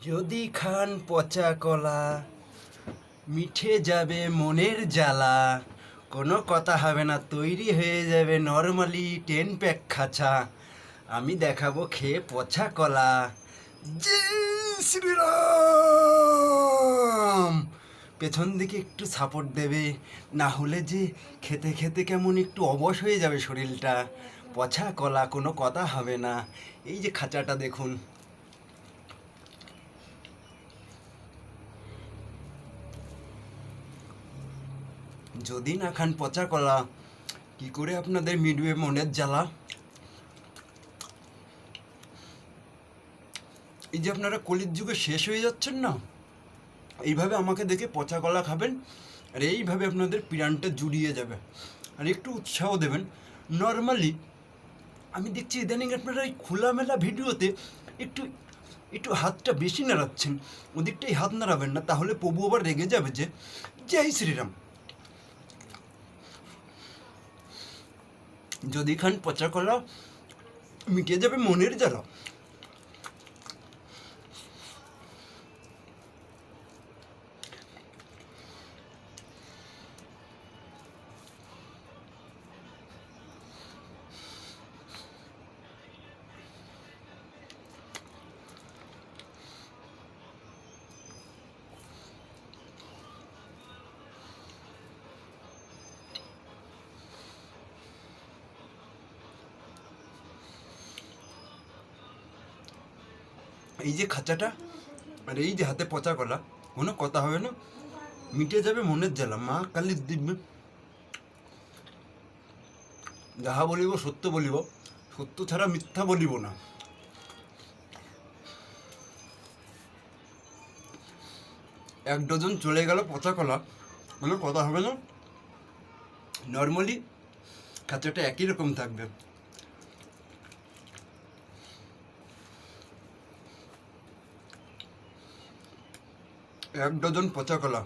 যদি খান পচা কলা মিঠে যাবে মনের জ্বালা, কোনো কথা হবে না, তৈরি হয়ে যাবে নর্মালি 10 প্যাক খাঁচা। আমি দেখাবো খেয়ে পচা কলা। জয় শ্রীরাম। পেছন দিকে একটু সাপোর্ট দেবে, না হলে যে খেতে খেতে কেমন একটু অবশ হয়ে যাবে শরীরটা। পচা কলা, কোনো কথা হবে না। এই যে খাঁচাটা দেখুন। যদি না খান পচা কলা, কি করে আপনাদের মিটবে মনের জ্বালা? এই যে আপনারা কলির যুগে শেষ হয়ে যাচ্ছেন না, এইভাবে আমাকে দেখে পচা কলা খাবেন, আর এইভাবে আপনাদের প্রাণটা জুড়িয়ে যাবে। আর একটু উৎসাহ দেবেন। নর্মালি আমি দেখছি ইদানিং আপনারা এই খোলামেলা ভিডিওতে একটু একটু হাতটা বেশি নাড়াচ্ছেন। ওদিকটাই হাত নাড়াবেন না, তাহলে প্রভু আবার রেগে যাবে যে। জয় শ্রীরাম। যদি খান পচা কলা মিটে যাবে মনের জ্বালা। এই যে খাঁচাটা আর এই যে হাতে পচা কলা, কোনো কথা হবে না, মিটে যাবে মনের জ্বালা। মা কালীর দিব্য। যাহা বলিব সত্য বলিব, সত্য ছাড়া মিথ্যা বলিব না। 1 ডজন চলে গেল পচা কলা, কোনো কথা হবে না। নর্মালি খাঁচাটা একই রকম থাকবে। 1 ডজন পচা কলা।